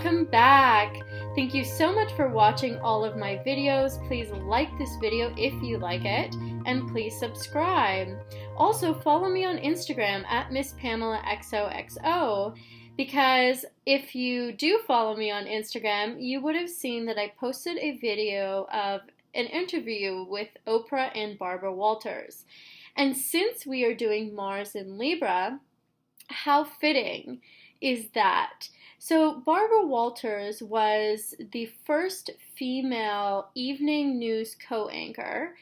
welcome back. Thank you so much for watching all of my videos. Please like this video if you like it, and please subscribe. Also, follow me on Instagram at MissPamelaXOXO, because if you do follow me on Instagram, you would have seen that I posted a video of an interview with Oprah and Barbara Walters. And since we are doing Mars in Libra, how fitting is that? So Barbara Walters was the first female evening news co-anchor,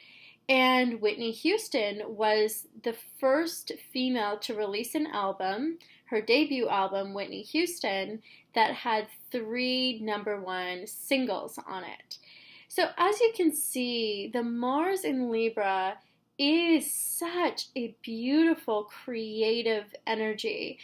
and Whitney Houston was the first female to release an album, her debut album, Whitney Houston, that had 3 #1 singles on it. So as you can see, the Mars in Libra is such a beautiful, creative energy.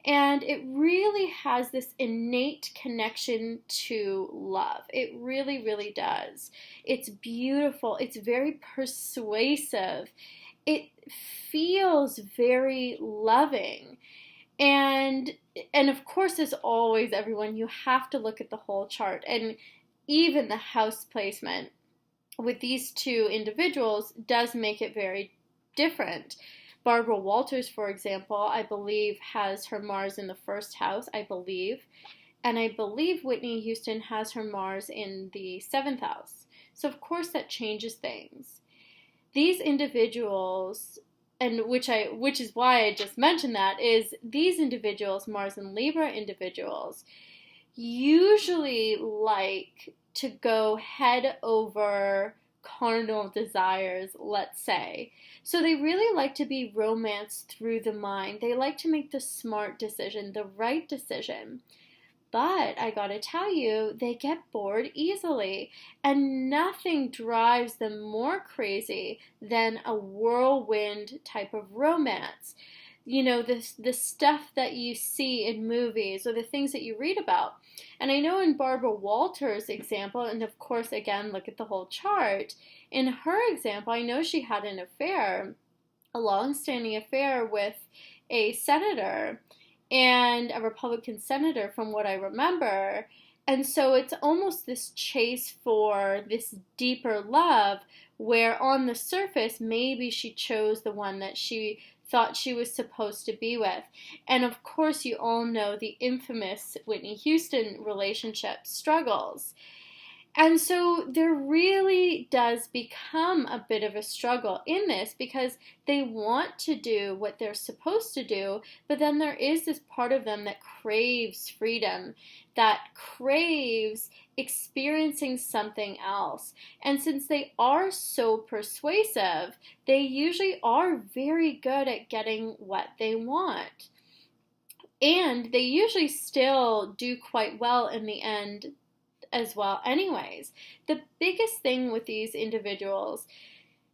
And it really has this innate connection to love. It really, really does. It's beautiful. It's very persuasive. It feels very loving. And of course, as always, everyone, you have to look at the whole chart. And even the house placement with these two individuals does make it very different. Barbara Walters, for example, I believe has her Mars in the first house, I believe. And I believe Whitney Houston has her Mars in the 7th house. So of course that changes things. These individuals, and which is why I just mentioned that, is these individuals, Mars and Libra individuals, usually like to go head over carnal desires, let's say. So they really like to be romanced through the mind. They like to make the smart decision, the right decision. But I gotta tell you, they get bored easily, and nothing drives them more crazy than a whirlwind type of romance. You know, the stuff that you see in movies or the things that you read about. And I know in Barbara Walters' example, and of course, again, look at the whole chart. In her example, I know she had an affair, a long-standing affair with a senator, and a Republican senator from what I remember. And so it's almost this chase for this deeper love where on the surface, maybe she chose the one that she thought she was supposed to be with. And of course, you all know the infamous Whitney Houston relationship struggles. And so there really does become a bit of a struggle in this because they want to do what they're supposed to do, but then there is this part of them that craves freedom, that craves experiencing something else. And since they are so persuasive, they usually are very good at getting what they want. And they usually still do quite well in the end as well anyways. The biggest thing with these individuals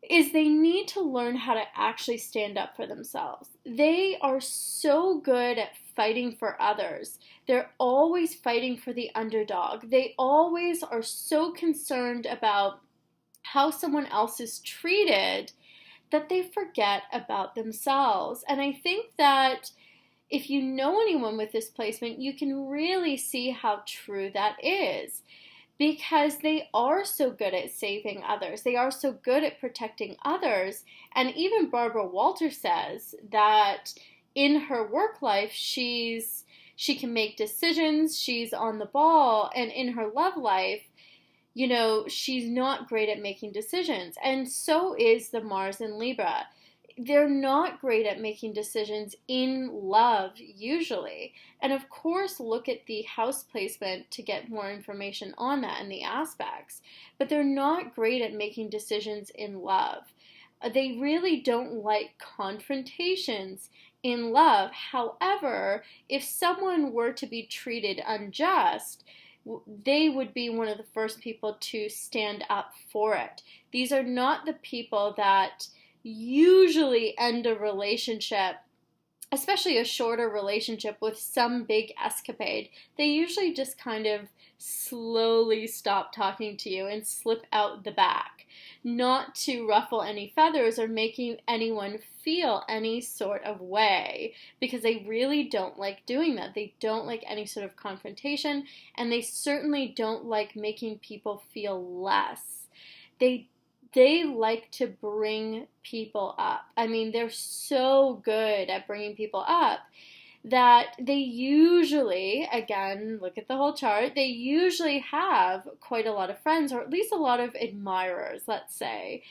is they need to learn how to actually stand up for themselves. They are so good at fighting for others. They're always fighting for the underdog. They always are so concerned about how someone else is treated that they forget about themselves. And I think that if you know anyone with this placement, you can really see how true that is, because they are so good at saving others. They are so good at protecting others. And even Barbara Walters says that in her work life, she can make decisions, she's on the ball, and in her love life, you know, she's not great at making decisions. And so is the Mars in Libra. They're not great at making decisions in love, usually. And of course, look at the house placement to get more information on that and the aspects. But they're not great at making decisions in love. They really don't like confrontations in love. However, if someone were to be treated unjust, they would be one of the first people to stand up for it. These are not the people that usually end a relationship, especially a shorter relationship, with some big escapade. They usually just kind of slowly stop talking to you and slip out the back. not to ruffle any feathers or making anyone feel any sort of way, because they really don't like doing that. They don't like any sort of confrontation, and they certainly don't like making people feel less. They like to bring people up. I mean, they're so good at bringing people up that they usually, again, look at the whole chart, they usually have quite a lot of friends, or at least a lot of admirers, let's say.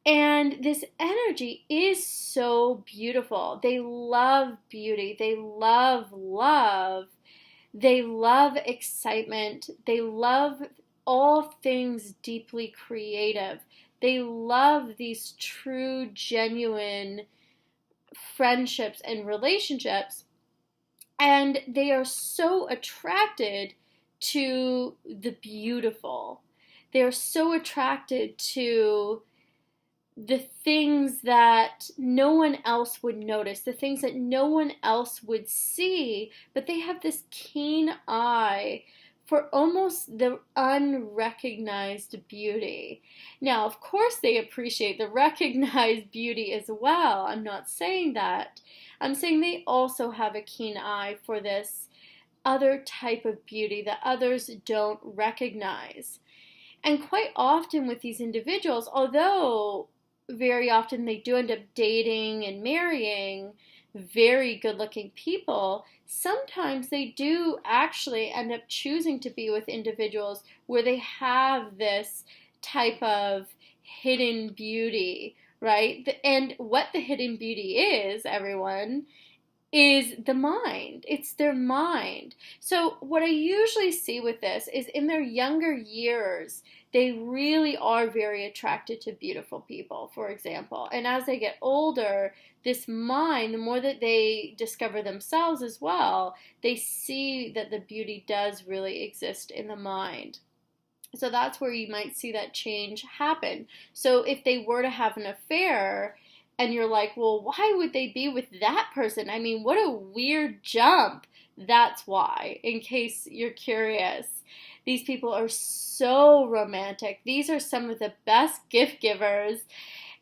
And this energy is so beautiful. They love beauty. They love love. They love excitement. They love all things deeply creative. They love these true, genuine friendships and relationships, and they are so attracted to the beautiful. They're so attracted to the things that no one else would notice, the things that no one else would see, but they have this keen eye for almost the unrecognized beauty. Now, of course, they appreciate the recognized beauty as well. I'm not saying that. I'm saying they also have a keen eye for this other type of beauty that others don't recognize. And quite often with these individuals, although very often they do end up dating and marrying very good looking people, sometimes they do actually end up choosing to be with individuals where they have this type of hidden beauty, right? And what the hidden beauty is, everyone, is the mind. It's their mind. So what I usually see with this is in their younger years, they really are very attracted to beautiful people, for example. And as they get older, this mind, the more that they discover themselves as well, they see that the beauty does really exist in the mind. So that's where you might see that change happen. So if they were to have an affair, and you're like, well, why would they be with that person? I mean, what a weird jump. That's why, in case you're curious. These people are so romantic. These are some of the best gift givers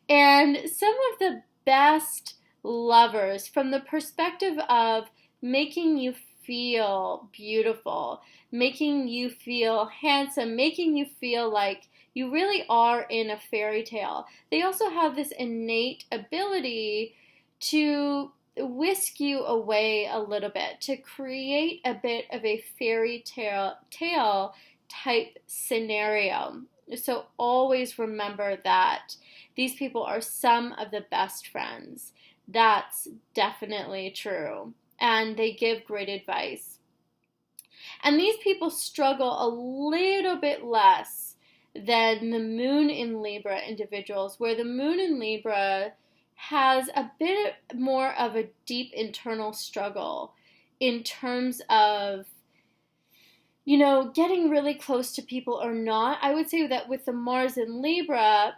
and some of the best lovers from the perspective of making you feel beautiful, making you feel handsome, making you feel like you really are in a fairy tale. They also have this innate ability to whisk you away a little bit, to create a bit of a fairy tale type scenario. So always remember that these people are some of the best friends. That's definitely true. And they give great advice. And these people struggle a little bit less than the Moon in Libra individuals, where the Moon in Libra has a bit more of a deep internal struggle in terms of, you know, getting really close to people or not. I would say that with the Mars in Libra,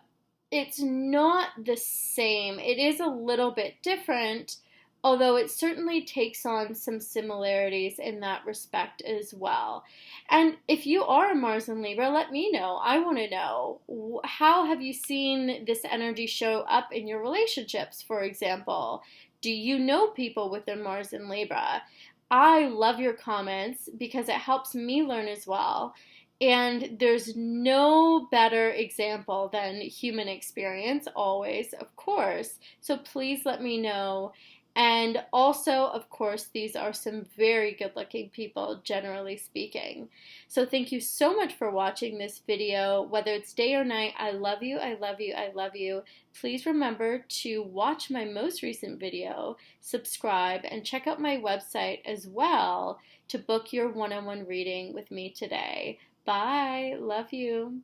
it's not the same. It is a little bit different, although it certainly takes on some similarities in that respect as well. And if you are a Mars in Libra, let me know. I want to know, how have you seen this energy show up in your relationships, for example? Do you know people with their Mars in Libra? I love your comments because it helps me learn as well. And there's no better example than human experience, always, of course. So please let me know. And also, of course, these are some very good-looking people, generally speaking. So thank you so much for watching this video. Whether it's day or night, I love you, I love you, I love you. Please remember to watch my most recent video, subscribe, and check out my website as well to book your one-on-one reading with me today. Bye. Love you.